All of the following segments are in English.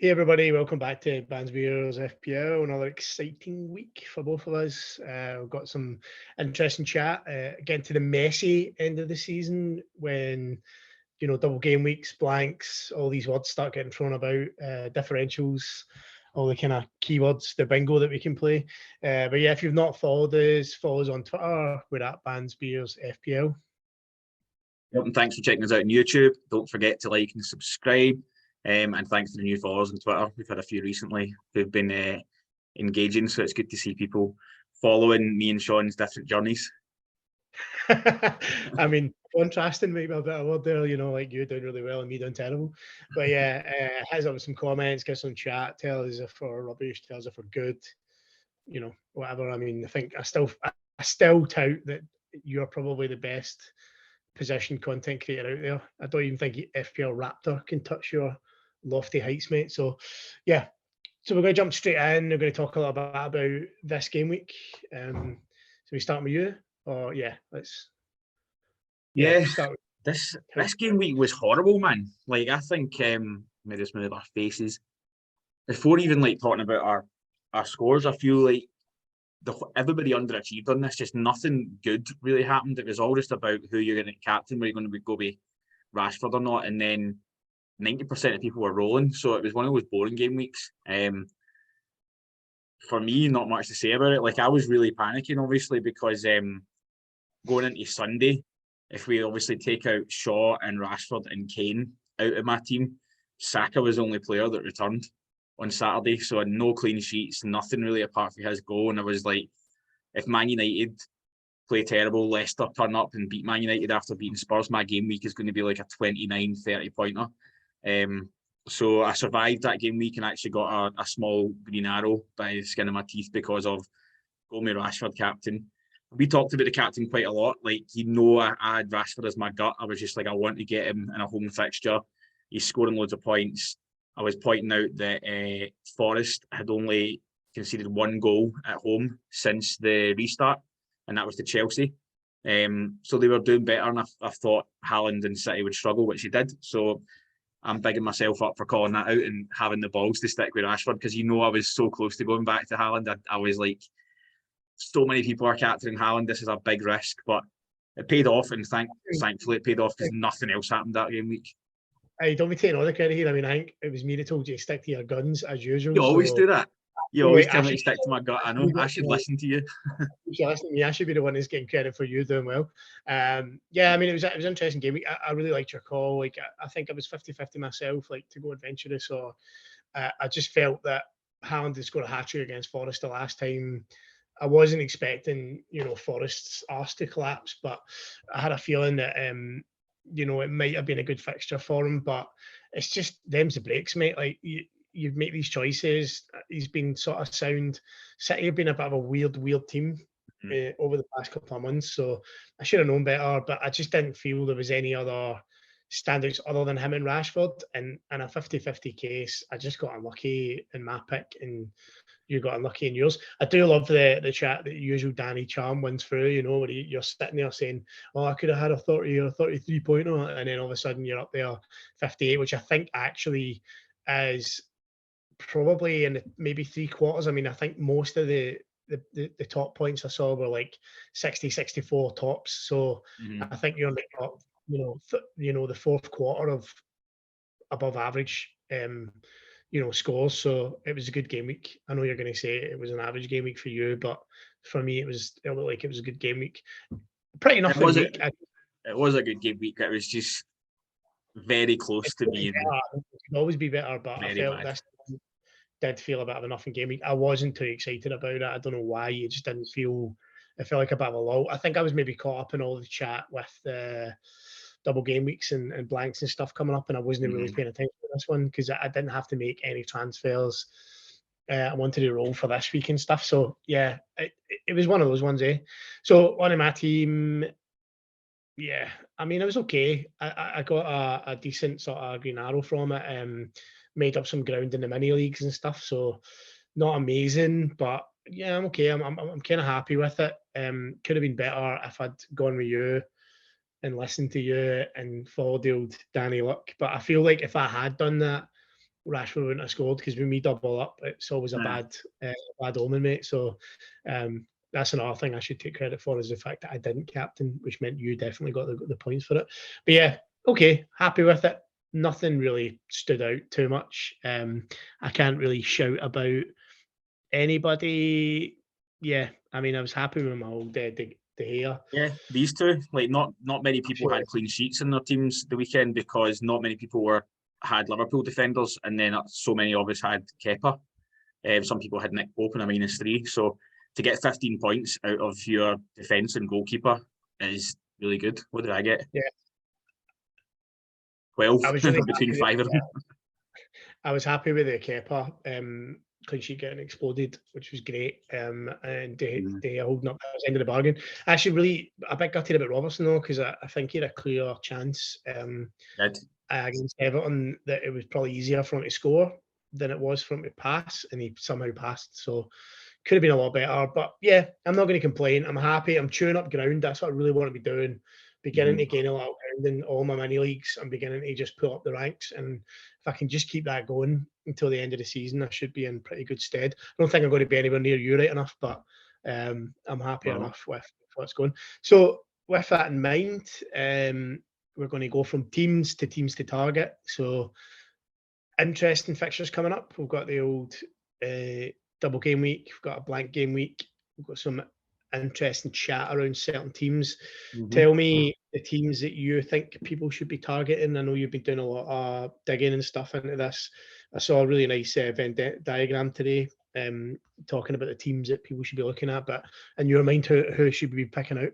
Hey everybody, welcome back to Bansbeer's FPL. Another exciting week for both of us. We've got some interesting chat. Getting to the messy end of the season when double game weeks, blanks, all these words start getting thrown about, differentials, all the kind of keywords, the bingo that we can play. But yeah, if you've not followed us, follow us on Twitter. We're at Bansbeer's FPL. Yep, and thanks for checking us out on YouTube. Don't forget to like and subscribe. And thanks to the new followers on Twitter. We've had a few recently who've been engaging, so it's good to see people following me and Sean's different journeys. I mean, contrasting might be a bit of a word there, like you doing really well and me doing terrible. But yeah, hit us up with some comments, give some chat, tell us if we're rubbish, tell us if we're good, whatever. I mean, I think I still tout that you're probably the best position content creator out there. I don't even think FPL Raptor can touch your lofty heights, mate. So yeah. So we're going to jump straight in. We're going to talk a little bit about this game week. So we start with you? Or let's start with This game week was horrible, man. Like I think we just move our faces. Before even like talking about our scores, I feel like everybody underachieved on this. Just nothing good really happened. It was all just about who you're going to captain, where you're going to go be Rashford or not, and then 90% of people were rolling. So it was one of those boring game weeks. For me, not much to say about it. Like I was really panicking, obviously, because going into Sunday, if we obviously take out Shaw and Rashford and Kane out of my team, Saka was the only player that returned on Saturday. So no clean sheets, nothing really apart from his goal. And I was like, if Man United play terrible, Leicester turn up and beat Man United after beating Spurs, my game week is going to be like a 29-30 pointer. So I survived that game week and actually got a small green arrow by the skin of my teeth because of Gomi Rashford captain. We talked about the captain quite a lot. Like, I had Rashford as my gut. I was just like, I want to get him in a home fixture. He's scoring loads of points. I was pointing out that Forest had only conceded one goal at home since the restart, and that was to Chelsea. So they were doing better, and I thought Haaland and City would struggle, which he did. So I'm bigging myself up for calling that out and having the balls to stick with Rashford because I was so close to going back to Haaland. I was like, so many people are captaining Haaland. This is a big risk, but it paid off, and thankfully it paid off because nothing else happened that game week. I don't be taking all the credit here. I mean, I think it was me that told you to stick to your guns as usual. You always do that. You always tell me to stick to my gut. I know. I should listen to you. You should listen to me. I should be the one that's getting credit for you doing well. I mean, it was an interesting game. I really liked your call. Like, I think I was 50-50 myself, like, to go adventurous. Or I just felt that Haaland had scored a hat-trick against Forest the last time. I wasn't expecting, Forest's arse to collapse, but I had a feeling that, it might have been a good fixture for him. But it's just them's the breaks, mate. Like, you make these choices. He's been sort of sound. City have been a bit of a weird team over the past couple of months. So I should have known better, but I just didn't feel there was any other standouts other than him and Rashford. And in a 50-50 case, I just got unlucky in my pick and you got unlucky in yours. I do love the chat that usual Danny Charm wins through, where you're sitting there saying, oh, I could have had a 30 or a 33 pointer. And then all of a sudden you're up there 58, which I think actually is probably in maybe three quarters. I mean, I think most of the top points I saw were like 60, 64 tops. So I think you're in the top, the fourth quarter of above average, scores. So it was a good game week. I know you're going to say it was an average game week for you, but for me, it looked like it was a good game week. Pretty enough. It was a good game week. It was just very close to being. It could always be better, but I felt this did feel a bit of a nothing game week. I wasn't too excited about it. I don't know why. It just didn't feel. It felt like a bit of a lull. I think I was maybe caught up in all the chat with the double game weeks and blanks and stuff coming up, and I wasn't really paying attention to this one because I didn't have to make any transfers. I wanted to roll for this week and stuff. So yeah, it was one of those ones, eh? So one of my team. Yeah, I mean, it was okay. I got a decent sort of green arrow from it. Made up some ground in the mini leagues and stuff, so not amazing, but yeah, I'm okay. I'm kind of happy with it. Could have been better if I'd gone with you and listened to you and followed the old Danny Luck. But I feel like if I had done that, Rashford wouldn't have scored, because when we double up, it's always a bad omen, mate. So that's another thing I should take credit for, is the fact that I didn't captain, which meant you definitely got the points for it. But yeah, okay, happy with it. Nothing really stood out too much. I can't really shout about anybody. Yeah, I mean, I was happy with my old De Gea. Yeah, these two. Like, not many people had clean sheets in their teams the weekend, because not many people had Liverpool defenders, and then so many of us had Kepa. Some people had Nick Pope in a -3. So to get 15 points out of your defence and goalkeeper is really good. What did I get? Yeah, 12 I was really between happy. 5 of them. I was happy with the Kepa clean sheet getting exploded, which was great. And they holding up the end of the bargain. Actually, really a bit gutted about Robertson though, because I think he had a clear chance against Everton, that it was probably easier for him to score than it was for him to pass, and he somehow passed. So could have been a lot better. But yeah, I'm not going to complain. I'm happy. I'm chewing up ground. That's what I really want to be doing. Beginning to gain a lot of ground in all my mini leagues. I'm beginning to just pull up the ranks, and if I can just keep that going until the end of the season, I should be in pretty good stead. I don't think I'm going to be anywhere near you right enough, but I'm happy enough with what's going. So with that in mind, we're going to go from teams to target. So interesting fixtures coming up. We've got the old double game week. We've got a blank game week. We've got some interesting chat around certain teams. Tell me the teams that you think people should be targeting. I know you've been doing a lot of digging and stuff into this. I saw a really nice Venn diagram today, talking about the teams that people should be looking at. But in your mind, who should we be picking out?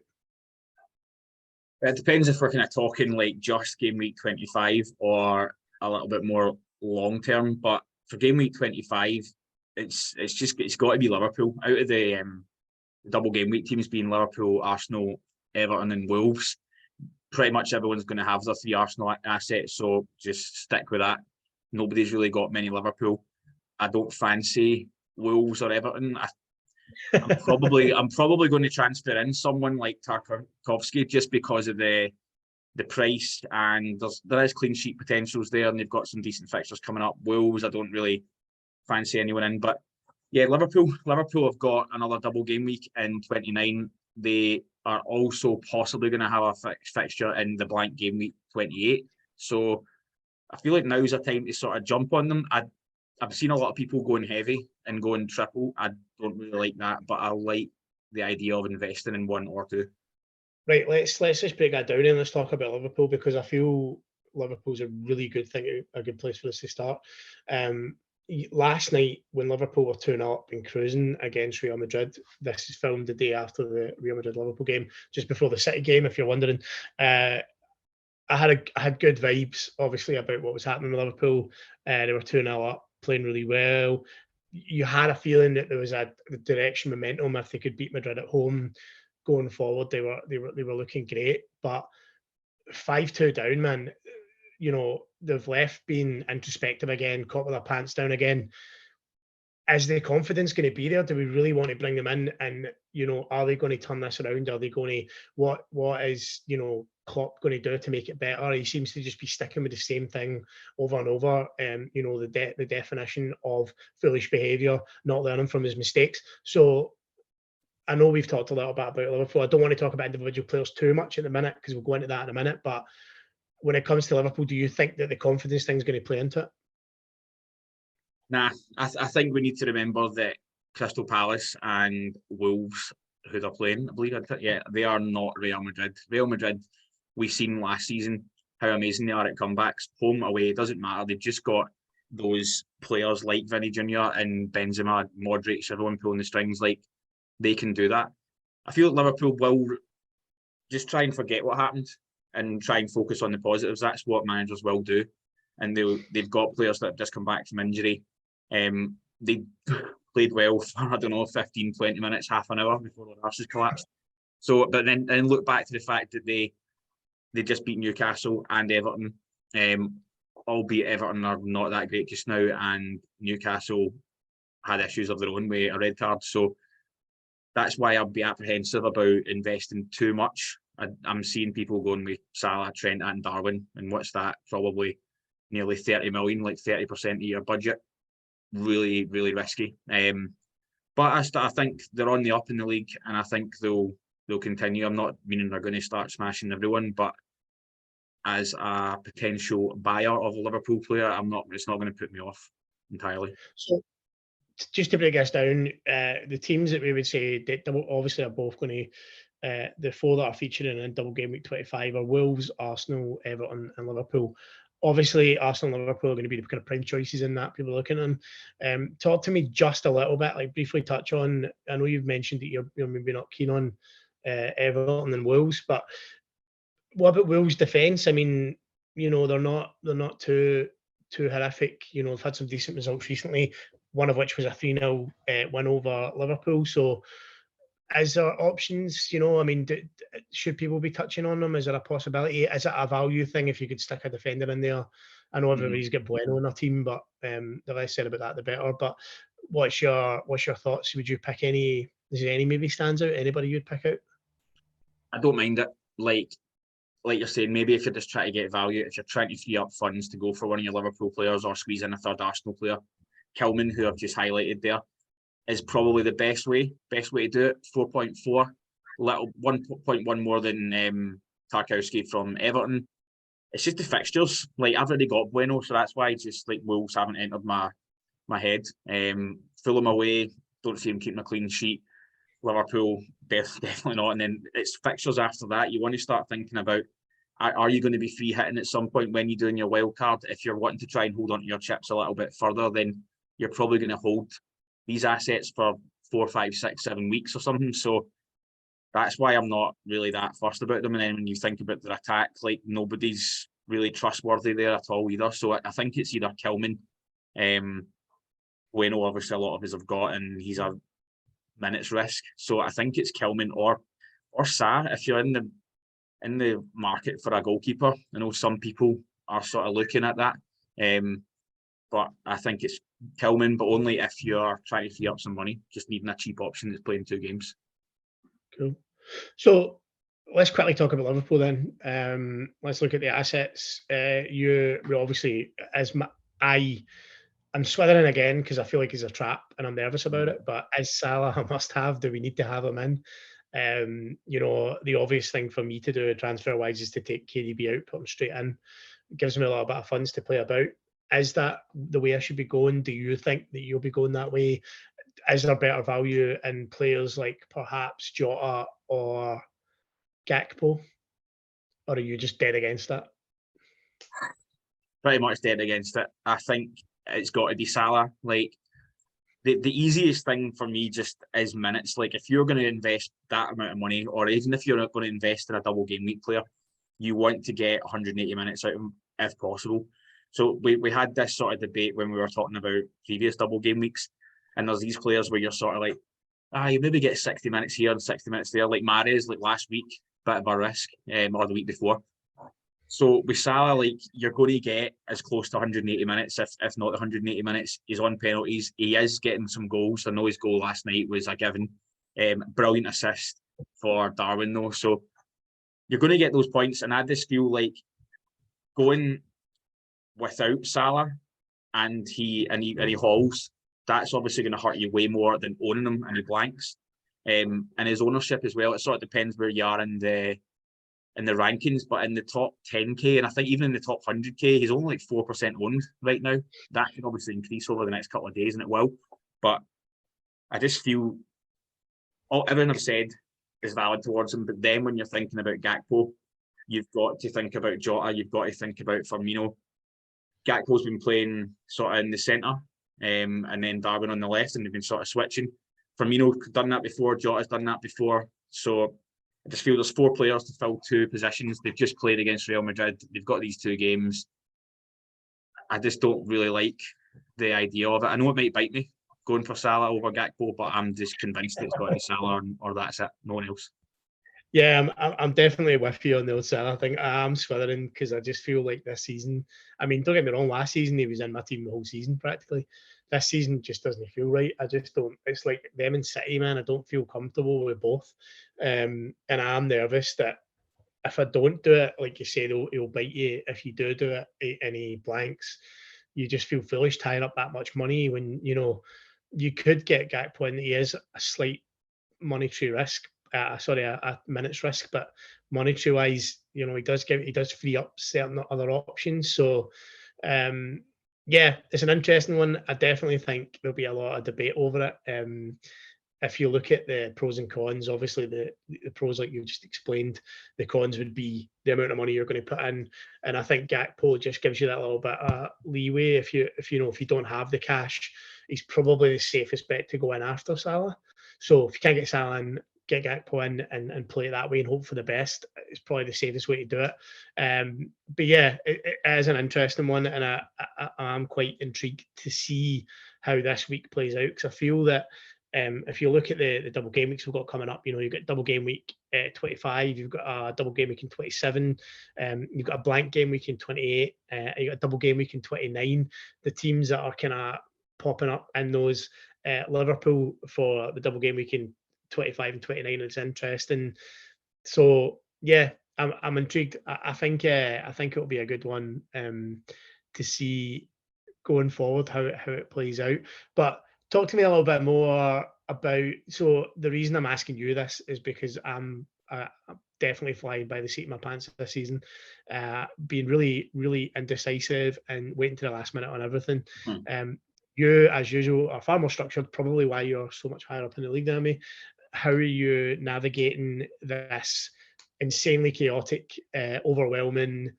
It depends if we're kind of talking like just game week 25 or a little bit more long term. But for game week 25, it's got to be Liverpool. Out of the double game week teams being Liverpool, Arsenal, Everton, and Wolves, pretty much everyone's going to have their 3 Arsenal assets. So just stick with that. Nobody's really got many Liverpool. I don't fancy Wolves or Everton. I'm probably going to transfer in someone like Tarkowski, just because of the price, and there is clean sheet potentials there, and they've got some decent fixtures coming up. Wolves, I don't really fancy anyone in, but yeah, Liverpool have got another double game week in 29. They are also possibly going to have a fixture in the blank game week 28. So I feel like now's a time to sort of jump on them. I've seen a lot of people going heavy and going triple. I don't really like that, but I like the idea of investing in 1 or 2. Right, let's just break that down and let's talk about Liverpool, because I feel Liverpool's a really good thing, a good place for us to start. Last night, when Liverpool were 2-0 up and cruising against Real Madrid, this is filmed the day after the Real Madrid-Liverpool game, just before the City game, if you're wondering. I had good vibes, obviously, about what was happening with Liverpool. They were 2-0 up, playing really well. You had a feeling that there was a direction, momentum. If they could beat Madrid at home going forward, they were looking great. But 5-2 down, man. You know, they've left being introspective again, caught with their pants down again. Is the confidence going to be there? Do we really want to bring them in? And, you know, are they going to turn this around? Are they going to, what is, you know, Klopp going to do to make it better? He seems to just be sticking with the same thing over and over. You know, the definition of foolish behaviour, not learning from his mistakes. So I know we've talked a little bit about Liverpool. I don't want to talk about individual players too much at the minute, because we'll go into that in a minute. But when it comes to Liverpool, do you think that the confidence thing is going to play into it? Nah, I think we need to remember that Crystal Palace and Wolves, who they're playing, I believe, they are not Real Madrid. Real Madrid, we've seen last season how amazing they are at comebacks. Home, away, it doesn't matter. They've just got those players like Vinny Jr. and Benzema, Modric, everyone pulling the strings. Like, they can do that. I feel like Liverpool will just try and forget what happened and try and focus on the positives. That's what managers will do. And they've got players that have just come back from injury. They played well for, 15, 20 minutes, half an hour before their arses collapsed. So, but then look back to the fact that they just beat Newcastle and Everton, albeit Everton are not that great just now, and Newcastle had issues of their own with a red card. So that's why I'll be apprehensive about investing too much. I'm seeing people going with Salah, Trent, and Darwin, and what's that? Probably nearly 30 million, like 30% of your budget. Really, really risky. But I think they're on the up in the league, and I think they'll continue. I'm not meaning they're going to start smashing everyone, but as a potential buyer of a Liverpool player, it's not going to put me off entirely. So just to break this down, the teams that we would say that obviously are both going to, the four that are featuring in Double Game Week 25 are Wolves, Arsenal, Everton, and Liverpool. Obviously, Arsenal and Liverpool are going to be the kind of prime choices in that people are looking at. Talk to me just a little bit, like briefly touch on. I know you've mentioned that you're maybe not keen on Everton and Wolves, but what about Wolves' defence? I mean, they're not too horrific. They've had some decent results recently. One of which was a 3-0 win over Liverpool. So, is there options? I mean, should people be touching on them? Is there a possibility? Is it a value thing if you could stick a defender in there? I know everybody's got Bueno in their team, but the less said about that, the better. But what's your thoughts? Would you pick any? Is there any maybe stands out? Anybody you'd pick out? I don't mind it. Like you're saying, maybe if you're just trying to get value, if you're trying to free up funds to go for one of your Liverpool players or squeeze in a third Arsenal player, Kilman, who I've just highlighted there, is probably the best way to do it. 4.4, little 1.1 more than Tarkowski from Everton. It's just the fixtures. Like, I've already got Bueno, so that's why just like Wolves haven't entered my head. Fulham away, don't see him keeping a clean sheet. Liverpool, definitely not. And then it's fixtures after that. You want to start thinking about, are you going to be free hitting at some point when you're doing your wild card? If you're wanting to try and hold on to your chips a little bit further, then you're probably going to hold these assets for 4, 5, 6, 7 weeks or something. So that's why I'm not really that fussed about them. And then when you think about their attack, like, nobody's really trustworthy there at all either. So I think it's either Kilman, Bueno, obviously a lot of us have got, and he's a minutes risk. So I think it's Kilman or Sa if you're in the market for a goalkeeper. I know some people are sort of looking at that, but I think it's Kilman, but only if you're trying to free up some money, just needing a cheap option that's playing 2 games. Cool. So let's quickly talk about Liverpool then. Let's look at the assets. We obviously, I'm swithering again because I feel like he's a trap and I'm nervous about it. But as Salah a must-have? Do we need to have him in? The obvious thing for me to do transfer-wise is to take KDB out, put him straight in. It gives me a little bit of funds to play about. Is that the way I should be going? Do you think that you'll be going that way? Is there better value in players like perhaps Jota or Gakpo? Or are you just dead against that? Pretty much dead against it. I think it's got to be Salah. Like, the easiest thing for me just is minutes. Like, if you're going to invest that amount of money, or even if you're not going to invest in a double game week player, you want to get 180 minutes out of him if possible. So we had this sort of debate when we were talking about previous double game weeks, and there's these players where you're sort of like, you maybe get 60 minutes here and 60 minutes there, like Mahrez, like last week, bit of a risk, or the week before. So with Salah, like, you're going to get as close to 180 minutes, if not 180 minutes. He's on penalties. He is getting some goals. I know his goal last night was a given. Brilliant assist for Darwin, though. So you're going to get those points. And I just feel like going without Salah and he hauls, that's obviously going to hurt you way more than owning him and he blanks. And his ownership as well. It sort of depends where you are in the rankings, but in the top 10k, and I think even in the top 100k, he's only like 4% owned right now. That can obviously increase over the next couple of days, and it will. But I just feel everything I've said is valid towards him. But then when you're thinking about Gakpo, you've got to think about Jota. You've got to think about Firmino. Gakpo's been playing sort of in the centre, and then Darwin on the left, and they've been sort of switching. Firmino's done that before. Jota's done that before. So I just feel there's 4 players to fill 2 positions. They've just played against Real Madrid. They've got these 2 games. I just don't really like the idea of it. I know it might bite me going for Salah over Gakpo, but I'm just convinced it's got to be Salah or that's it. No one else. Yeah, I'm definitely with you on the old Salah thing. I'm swithering because I just feel like this season, I mean, don't get me wrong, last season he was in my team the whole season practically. This season just doesn't feel right. I just don't. It's like them in City, man. I don't feel comfortable with both. And I'm nervous that if I don't do it, like you say, he'll bite you if you do it, and he blanks. You just feel foolish tying up that much money when, you could get Gakpo in. He is a slight monetary risk, a minutes risk, but monetary wise, he does free up certain other options. So, yeah, it's an interesting one. I definitely think there'll be a lot of debate over it. If you look at the pros and cons, obviously the pros, like you just explained, the cons would be the amount of money you're going to put in, and I think Gakpo just gives you that little bit of leeway. If you don't have the cash, he's probably the safest bet to go in after Salah. So if you can't get Salah in, get Gakpo in and play it that way and hope for the best. It's probably the safest way to do it. But yeah, it is an interesting one, and I'm quite intrigued to see how this week plays out, because I feel that if you look at the double game weeks we've got coming up, you've got double game week 25, you've got a double game week in 27, you've got a blank game week in 28, you've got a double game week in 29. The teams that are kind of popping up in those, Liverpool for the double game week in 25 and 29, it's interesting. So yeah, I'm intrigued. I think it'll be a good one to see going forward how it plays out. But talk to me a little bit more about. So the reason I'm asking you this is because I'm definitely flying by the seat of my pants this season, being really, really indecisive and waiting to the last minute on everything. You, as usual, are far more structured, probably why you're so much higher up in the league than me. How are you navigating this insanely chaotic, overwhelming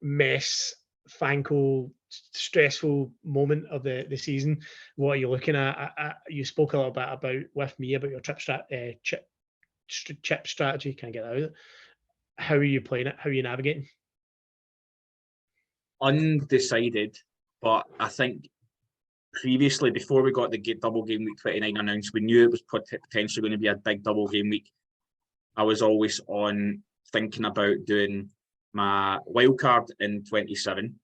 mess, thankful, stressful moment of the season? What are you looking at? You spoke a little bit with me about your chip strategy. Can't get that out. How are you playing it? How are you navigating? Undecided, but I think previously, before we got the double game week 29 announced, we knew it was potentially going to be a big double game week. I was always on thinking about doing my wildcard in 27,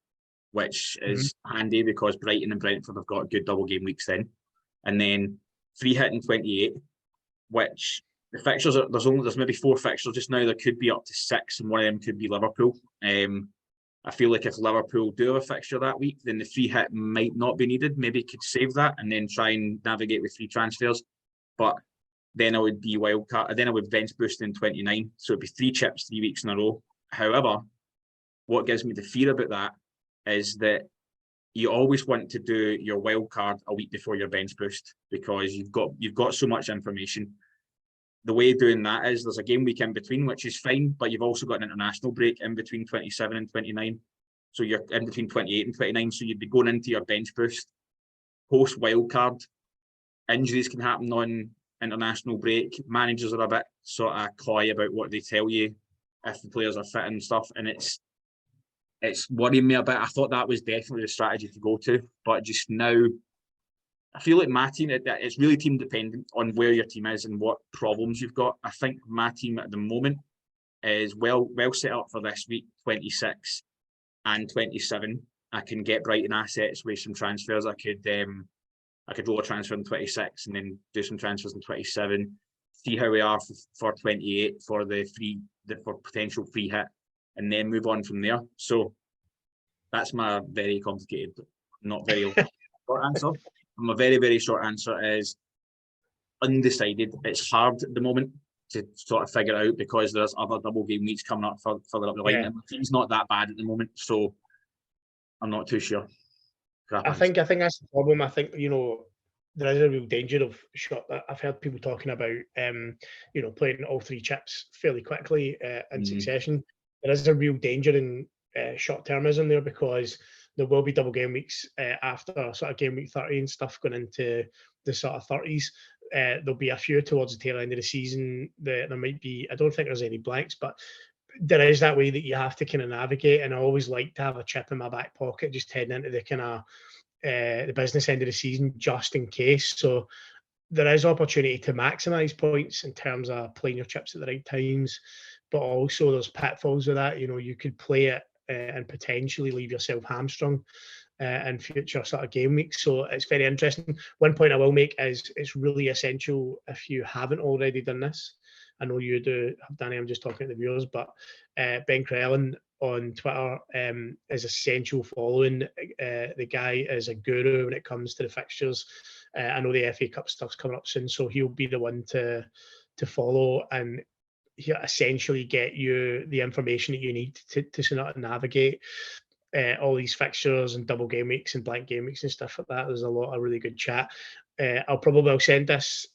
which is handy because Brighton and Brentford have got good double game weeks then. And then free hit in 28, which the fixtures there's maybe 4 fixtures just now. There could be up to 6, and one of them could be Liverpool. I feel like if Liverpool do have a fixture that week, then the free hit might not be needed. Maybe could save that and then try and navigate with free transfers. But then I would be wildcard. Then I would bench boost in 29. So it'd be 3 chips 3 weeks in a row. However, what gives me the fear about that is that you always want to do your wildcard a week before your bench boost, because you've got so much information. The way doing that is there's a game week in between, which is fine, but you've also got an international break in between 27 and 29. So you're in between 28 and 29. So you'd be going into your bench boost post wildcard. Injuries can happen on international break. Managers are a bit sort of coy about what they tell you if the players are fit and stuff, and it's worrying me a bit. I thought that was definitely the strategy to go to, but just now I feel like my team, it's really team dependent on where your team is and what problems you've got. I think my team at the moment is well set up for this week, 26 and 27. I can get Brighton assets with some transfers. I could roll a transfer in 26 and then do some transfers in 27. See how we are for 28 for for potential free hit, and then move on from there. So that's my very complicated, not very short answer. My very, very short answer is undecided. It's hard at the moment to sort of figure out because there's other double game weeks coming up further up the line, and the team's not that bad at the moment, so I'm not too sure. I think that's the problem. I think there is a real danger of I've heard people talking about playing all 3 chips fairly quickly in succession. There is a real danger in short-termism there, because there will be double game weeks after sort of game week 30 and stuff going into the sort of 30s. There'll be a few towards the tail end of the season. There might be, I don't think there's any blanks, but there is that way that you have to kind of navigate. And I always like to have a chip in my back pocket, just heading into the kind of the business end of the season, just in case. So there is opportunity to maximise points in terms of playing your chips at the right times, but also there's pitfalls with that. You could play it and potentially leave yourself hamstrung in future sort of game weeks. So it's very interesting. One point I will make is it's really essential, if you haven't already done this, I know you do, Danny. I'm just talking to the viewers, but Ben Crellin on Twitter is essential following. The guy is a guru when it comes to the fixtures. I know the FA Cup stuff's coming up soon, so he'll be the one to follow, and he'll essentially get you the information that you need to sort of navigate all these fixtures and double game weeks and blank game weeks and stuff like that. There's a lot of really good chat. I'll send this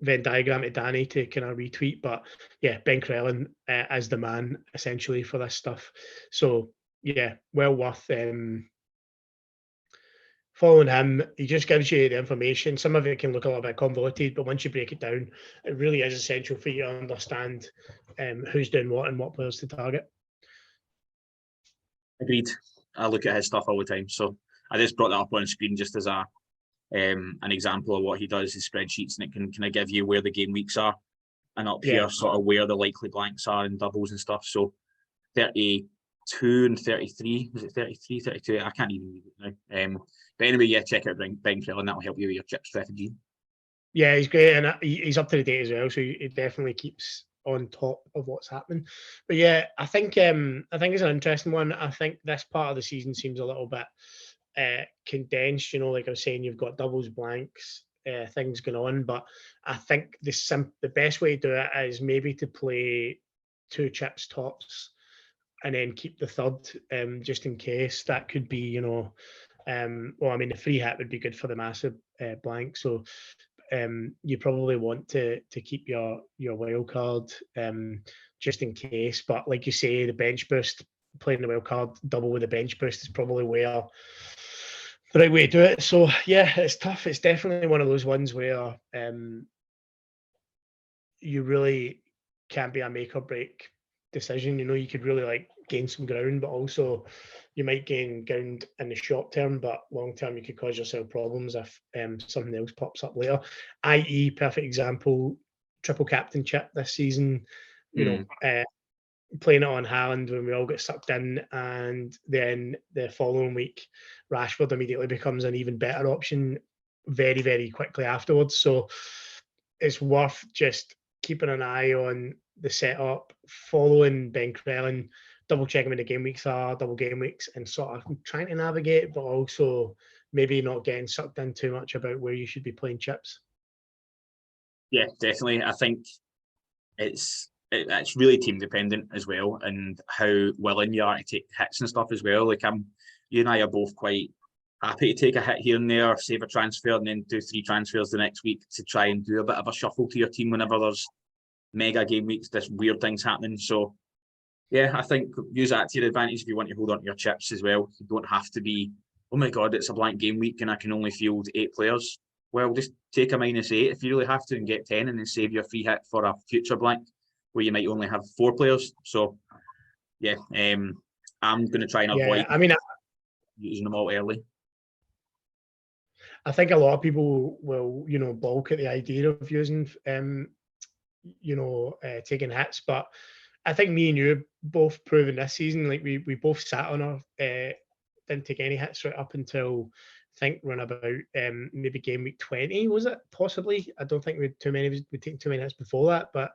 Venn diagram to Danny to kind of retweet, but yeah, Ben Crellin as the man essentially for this stuff. So yeah, well worth following him. He just gives you the information. Some of it can look a little bit convoluted, but once you break it down, it really is essential for you to understand who's doing what and what players to target. Agreed. I look at his stuff all the time, so I just brought that up on screen just as a an example of what he does, his spreadsheets, and it can kind of give you where the game weeks are, and up here sort of where the likely blanks are and doubles and stuff. So 32 and 33, was it 33, 32? I can't even read it now. But anyway, yeah, check out Ben Crellin, that will help you with your chip strategy. Yeah, he's great, and he's up to the date as well, so he definitely keeps on top of what's happening. But yeah, I think it's an interesting one. I think this part of the season seems a little bit condensed. Like I was saying, you've got doubles, blanks, things going on, but I think the best way to do it is maybe to play 2 chips tops and then keep the third just in case. That could be, well, I mean, the free hit would be good for the massive blank, so you probably want to keep your wild card just in case. But like you say, the bench boost, playing the wild card double with the bench boost is probably where the right way to do it. So yeah, it's tough. It's definitely one of those ones where you really can't be a make or break decision. You could really gain some ground, but also you might gain ground in the short term, but long term you could cause yourself problems if something else pops up later. I.e., perfect example, triple captain chip this season. Playing it on Haaland when we all get sucked in, and then the following week Rashford immediately becomes an even better option very, very quickly afterwards. So it's worth just keeping an eye on the setup, following Ben Crellin, double checking when the game weeks are, double game weeks, and sort of trying to navigate, but also maybe not getting sucked in too much about where you should be playing chips. Yeah, definitely. I think it's really team dependent as well, and how willing you are to take hits and stuff as well. Like you and I are both quite happy to take a hit here and there, save a transfer, and then do 3 transfers the next week to try and do a bit of a shuffle to your team whenever there's mega game weeks, there's weird things happening. So yeah, I think use that to your advantage if you want to hold on to your chips as well. You don't have to be, oh my god, it's a blank game week and I can only field 8 players. Well, just take a -8 if you really have to and get 10, and then save your free hit for a future blank where you might only have 4 players. So yeah, I'm going to try and avoid using them all early. I think a lot of people will, balk at the idea of using, taking hits, but I think me and you have both proven this season, like we both sat on our, didn't take any hits right up until I think run about maybe game week 20, was it? Possibly. I don't think we'd taken too many hits before that, but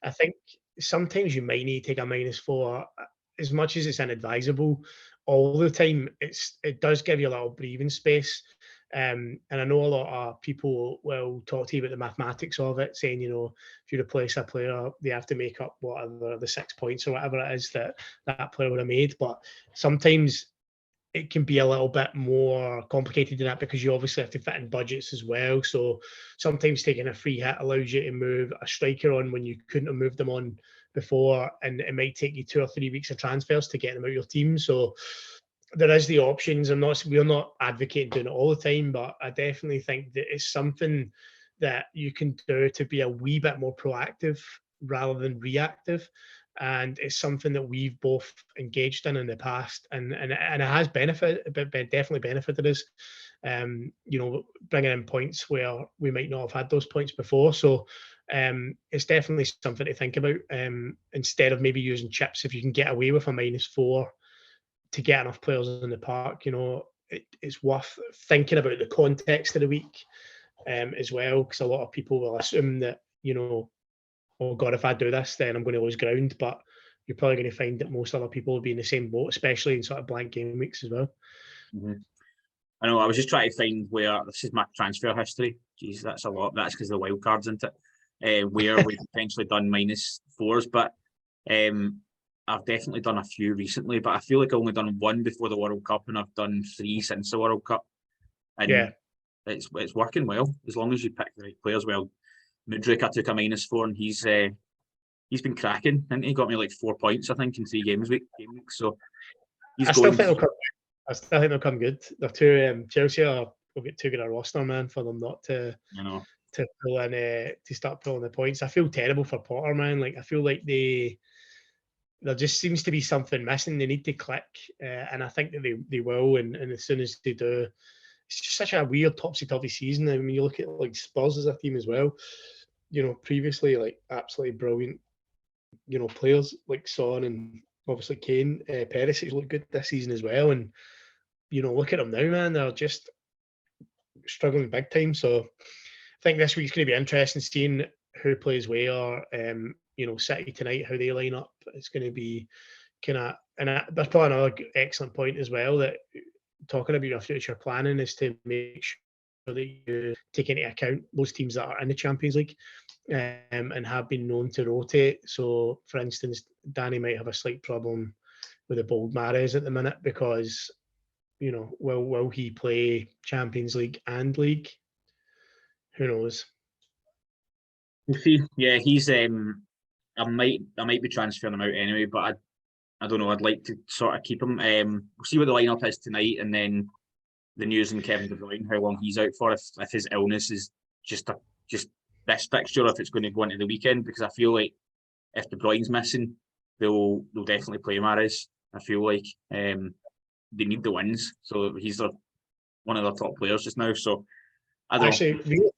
I think sometimes you might need to take a -4. As much as it's inadvisable all the time, it does give you a little breathing space. And I know a lot of people will talk to you about the mathematics of it, saying, if you replace a player, they have to make up whatever the 6 points or whatever it is that player would have made. But sometimes it can be a little bit more complicated than that, because you obviously have to fit in budgets as well. So sometimes taking a free hit allows you to move a striker on when you couldn't have moved them on before, and it might take you 2 or 3 weeks of transfers to get them out of your team. So there is the options. We're not advocating doing it all the time, but I definitely think that it's something that you can do to be a wee bit more proactive rather than reactive. And it's something that we've both engaged in the past, and it has definitely benefited us. Bringing in points where we might not have had those points before. So it's definitely something to think about. Instead of maybe using chips, if you can get away with a -4 to get enough players in the park, it's worth thinking about the context of the week. as well, because a lot of people will assume that, oh God, if I do this, then I'm going to lose ground. But you're probably going to find that most other people will be in the same boat, especially in sort of blank game weeks as well. Mm-hmm. I know, I was just trying to find where, this is my transfer history. Jeez, that's a lot. That's because the wild cards, isn't it? Where we've potentially done -4s, but I've definitely done a few recently, but I feel like I've only done one before the World Cup, and I've done 3 since the World Cup. And yeah, it's working well, as long as you pick the right players. Well, Mudryk, I took a -4, and he's been cracking, and he got me like 4 points, I think, in 3 games week. So he's still going. think they'll come good. They're too Chelsea will get too good a roster, man, for them not to pull in to start pulling the points. I feel terrible for Potter, man. Like, I feel like there just seems to be something missing. They need to click, and I think that they will. And as soon as they do, it's just such a weird topsy-turvy season. I mean, you look at like Spurs as a team as well. Previously, like, absolutely brilliant, players like Son and obviously Kane. Perisic looked good this season as well. And, look at them now, man. They're just struggling big time. So I think this week's going to be interesting, seeing who plays where. City tonight, how they line up. It's going to be kind of, and that's probably another excellent point as well, that talking about your future planning is to make sure that you take into account those teams that are in the Champions League and have been known to rotate. So, for instance, Danny might have a slight problem with the bold Mahrez at the minute because, will he play Champions League and League? Who knows? We'll see. Yeah, he's I might be transferring him out anyway, but I don't know. I'd like to sort of keep him. We'll see what the lineup is tonight, and then the news on Kevin De Bruyne, how long he's out for, if his illness is just this fixture, or if it's going to go into the weekend. Because I feel like if De Bruyne's missing, they'll definitely play Mahrez. I feel like they need the wins, so he's one of their top players just now. So I don't know.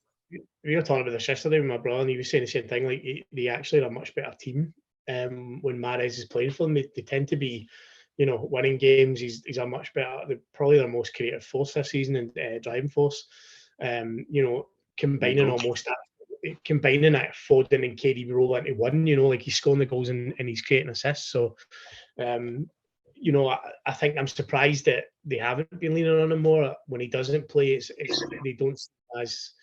We were talking about this yesterday with my brother, and he was saying the same thing. Like, they actually are a much better team when Mahrez is playing for them. They tend to be, winning games. He's a much better, probably their most creative force this season, and driving force. Combining that Foden and KD roll into one. Like, he's scoring the goals and he's creating assists. So, I think I'm surprised that they haven't been leaning on him more. When he doesn't play, they don't see as.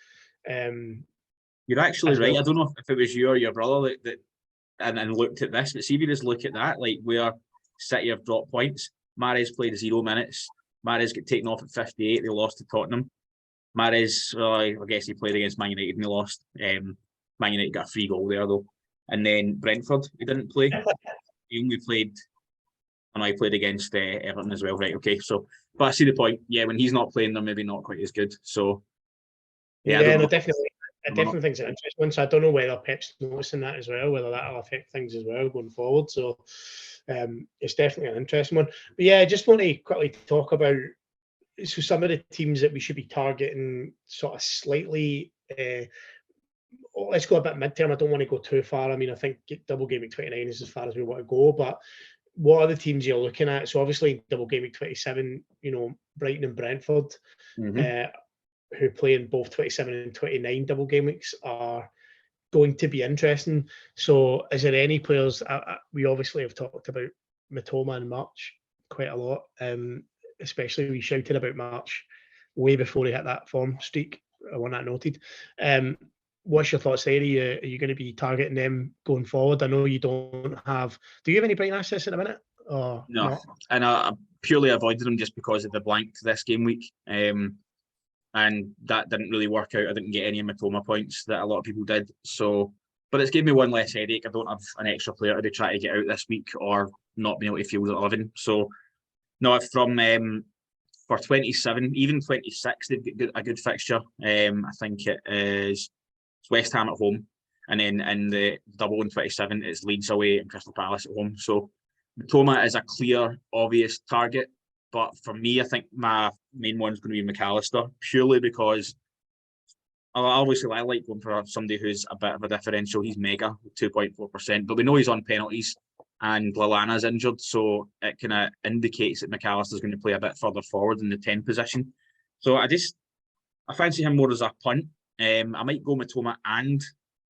You're actually right. Well. I don't know if it was you or your brother that and looked at this, but see if you just look at that, like where City have dropped points. Mahrez played 0 minutes. Mahrez got taken off at 58. They lost to Tottenham. Mahrez, I guess he played against Man United and they lost. Man United got a free goal there though. And then Brentford, he didn't play. He only played. And I played against Everton as well, right? Okay, so but I see the point. Yeah, when he's not playing, they're maybe not quite as good. So yeah, no, definitely. I definitely think it's an interesting one. So I don't know whether Pep's noticing that as well, whether that'll affect things as well going forward. So it's definitely an interesting one. But yeah, I just want to quickly talk about some of the teams that we should be targeting sort of slightly. Let's go a bit midterm. I don't want to go too far. I mean, I think Doublegameweek 29 is as far as we want to go. But what are the teams you're looking at? So obviously Doublegameweek 27, Brighton and Brentford. Mm-hmm. Who play in both 27 and 29 double game weeks are going to be interesting. So is there any players, we obviously have talked about Mitoma and March quite a lot, especially we shouted about March way before he hit that form streak. I want that noted. What's your thoughts there? Are you going to be targeting them going forward? I know you don't have, do you have any Brighton assets at the minute? Or no, not? And I purely avoided them just because of the blank to this game week. And that didn't really work out. I didn't get any Mitoma points that a lot of people did. So, but it's given me one less headache. I don't have an extra player to try to get out this week or not being able to field at 11. So, no, from for 27, even 26, they've got a good fixture. I think it's West Ham at home. And then in the double in 27, it's Leeds away and Crystal Palace at home. So, Mitoma is a clear, obvious target. But for me, I think my main one's going to be McAllister, purely because obviously I like going for somebody who's a bit of a differential. He's mega, 2.4%, but we know he's on penalties and Lallana's injured, so it kind of indicates that McAllister's going to play a bit further forward in the 10 position. So I fancy him more as a punt I might go Matoma and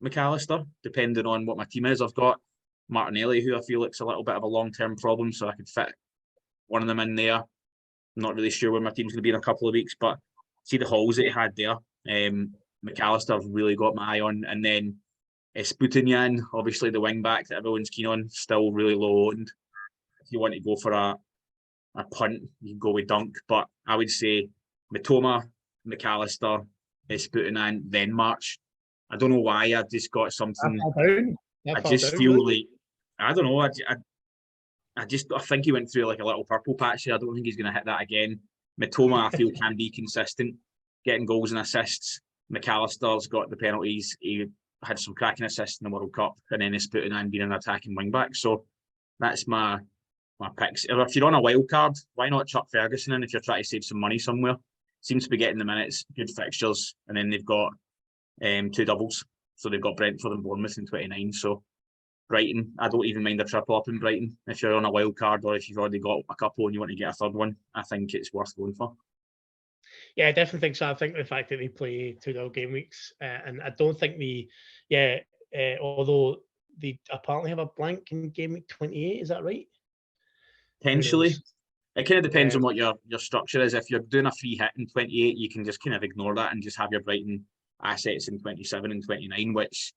McAllister, depending on what my team is. I've got Martinelli, who I feel like's a little bit of a long-term problem, so I could fit one of them in there. I'm not really sure where my team's going to be in a couple of weeks, but see the holes that he had there. McAllister I've really got my eye on, and then Esputinyan, obviously the wing back that everyone's keen on, still really low owned. If you want to go for a punt, you can go with Dunk, but I would say Matoma, McAllister, Esputinyan, then March. I don't know why, I just got something. I just feel like, I don't know, I think he went through like a little purple patch here. I don't think he's going to hit that again. Matoma, I feel, can be consistent, getting goals and assists. McAllister's got the penalties. He had some cracking assists in the World Cup, and then he's putting in being an attacking wing back. So that's my picks. If you're on a wild card, why not chuck Ferguson in if you're trying to save some money somewhere? Seems to be getting the minutes, good fixtures, and then they've got 2 doubles. So they've got Brentford and Bournemouth in 29. So Brighton, I don't even mind a triple up in Brighton. If you're on a wild card or if you've already got a couple and you want to get a third one, I think it's worth going for. Yeah, I definitely think so. I think the fact that they play 2 double game weeks, and I don't think although they apparently have a blank in game week 28, is that right? Potentially. It kind of depends on what your structure is. If you're doing a free hit in 28, you can just kind of ignore that and just have your Brighton assets in 27 and 29, which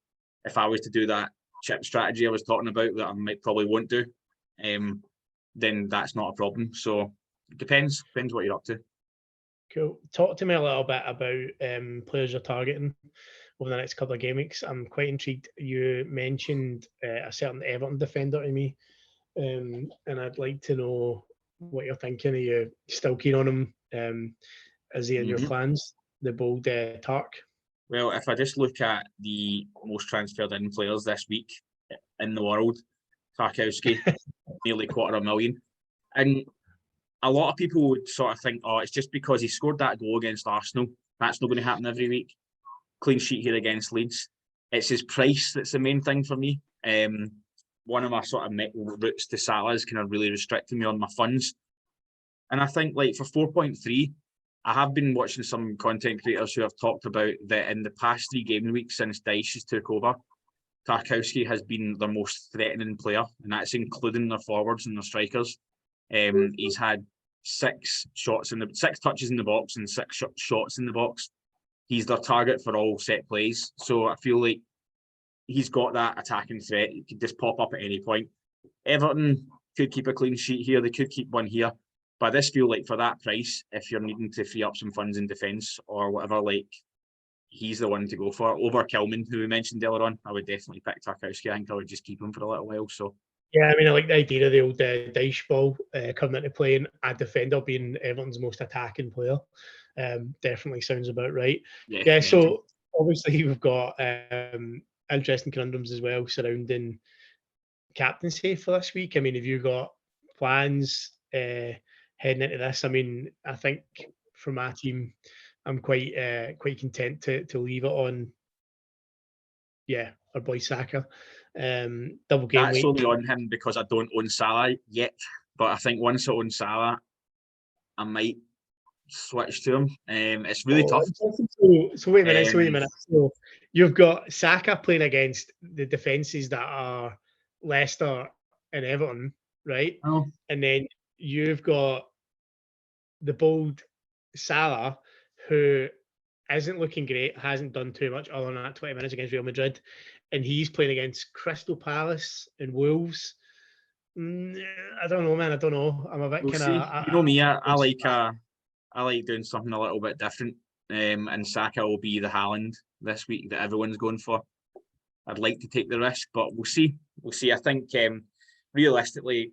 if I was to do that chip strategy I was talking about that I probably won't do, then that's not a problem. So it depends what you're up to. Cool. Talk to me a little bit about players you're targeting over the next couple of game weeks. I'm quite intrigued. You mentioned a certain Everton defender to me, and I'd like to know what you're thinking. Are you still keen on him? Is he in your plans? The bold Tark? Well, if I just look at the most transferred in players this week in the world, Tarkowski, nearly $250,000. And a lot of people would sort of think, oh, it's just because he scored that goal against Arsenal. That's not going to happen every week. Clean sheet here against Leeds. It's his price that's the main thing for me. One of my sort of routes to Salah is kind of really restricting me on my funds. And I think like for 4.3, I have been watching some content creators who have talked about that in the past 3 game weeks since Dyche has took over, Tarkowski has been their most threatening player, and that's including their forwards and their strikers. He's had 6 touches in the box and 6 shots in the box. He's their target for all set plays. So I feel like he's got that attacking threat. He could just pop up at any point. Everton could keep a clean sheet here. They could keep one here. But I just feel like for that price, if you're needing to free up some funds in defence or whatever, like he's the one to go for. Over Kilman, who we mentioned earlier on, I would definitely pick Tarkowski. I think I would just keep him for a little while. So yeah, I mean, I like the idea of the old Dyche ball coming into play and a defender being Everton's most attacking player. Definitely sounds about right. Yeah, so obviously we've got interesting conundrums as well surrounding captaincy for this week. I mean, have you got plans heading into this? I mean, I think for my team, I'm quite content to leave it on. Yeah, our boy Saka. Double game that's week. only on him because I don't own Salah yet. But I think once I own Salah, I might switch to him. It's really tough. So wait a minute. So you've got Saka playing against the defences that are Leicester and Everton, right? Oh. And then you've got the bold Salah, who isn't looking great, hasn't done too much other than that 20 minutes against Real Madrid, and he's playing against Crystal Palace and Wolves. I don't know, man. I don't know. I'm a bit kind of. You know me. I like doing something a little bit different. And Saka will be the Haaland this week that everyone's going for. I'd like to take the risk, but we'll see. We'll see. I think realistically,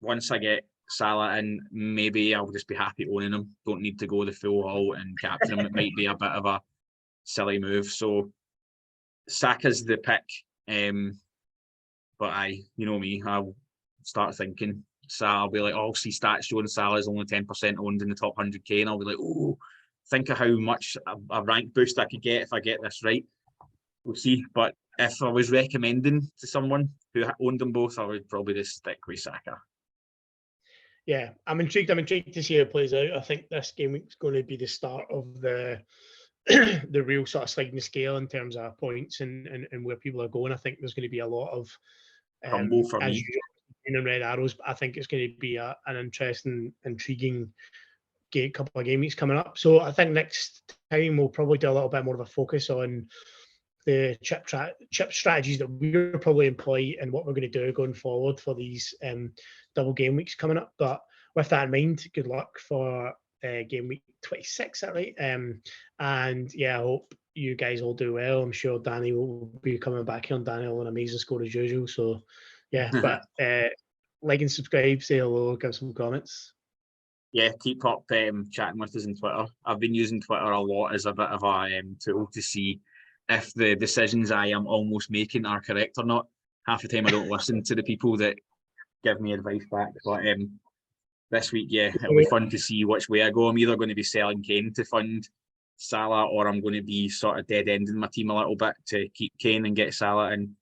once I get Salah in, maybe I'll just be happy owning him. Don't need to go the full haul and captain him. It might be a bit of a silly move. So Saka's the pick. But you know me, I'll start thinking. I'll be like, oh, I'll see stats showing Salah's only 10% owned in the top 100k, and I'll be like, oh, think of how much a rank boost I could get if I get this right. We'll see. But if I was recommending to someone who owned them both, I would probably just stick with Saka. Yeah, I'm intrigued. I'm intrigued to see how it plays out. I think this game week's going to be the start of the the real sort of sliding scale in terms of points and where people are going. I think there's going to be a lot of Crumble for as me. usual, green and red arrows. But I think it's going to be an interesting, intriguing couple of game weeks coming up. So I think next time we'll probably do a little bit more of a focus on the chip strategies that we'll probably employ and what we're going to do going forward for these double game weeks coming up. But with that in mind, good luck for game week 26, is that right? And yeah, I hope you guys all do well. I'm sure Danny will be coming back here on Daniel, an amazing score as usual. So yeah, but like and subscribe, say hello, give some comments. Yeah, keep up chatting with us on Twitter. I've been using Twitter a lot as a bit of a tool to see if the decisions I am almost making are correct or not. Half the time I don't listen to the people that give me advice back. But this week, yeah, it'll be fun to see which way I go. I'm either going to be selling Kane to fund Salah, or I'm going to be sort of dead ending my team a little bit to keep Kane and get Salah in.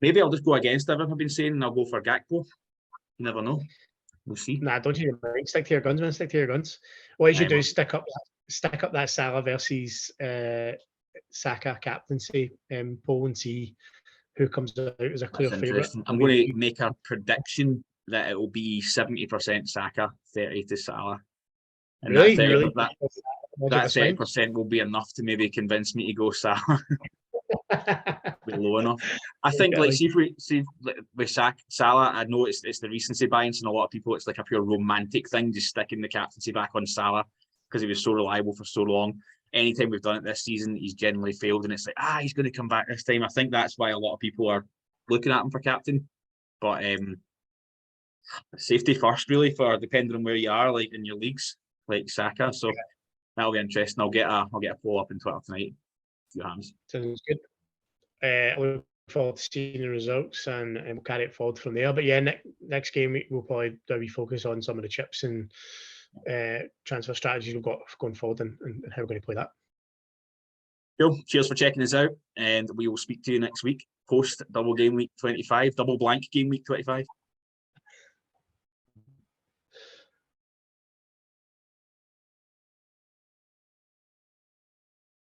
Maybe I'll just go against everything I've been saying and I'll go for Gakpo. You never know. We'll see. Nah, don't you mind. Stick to your guns, man. Stick to your guns. What you should do is stick up that Salah versus Saka captaincy poll and see who comes out as a clear favourite. I'm going to make a prediction that it will be 70% Saka, 30% to Salah. And really? that 30% will be enough to maybe convince me to go Salah. Be low enough. I think, like, see with Salah, I know it's the recency bias, and a lot of people, it's like a pure romantic thing, just sticking the captaincy back on Salah because he was so reliable for so long. Anytime we've done it this season, he's generally failed, and it's like, he's going to come back this time. I think that's why a lot of people are looking at him for captain. But safety first, really, for depending on where you are, like in your leagues, like Saka. So that'll be interesting. I'll get a poll up on Twitter tonight. Your hands. Sounds good. I look forward to seeing the results and we'll carry it forward from there. But yeah, next game we'll probably do a wee focus on some of the chips and transfer strategies we've got going forward and how we're going to play that. Cool. Cheers for checking us out, and we will speak to you next week post double game week 25, double blank game week 25.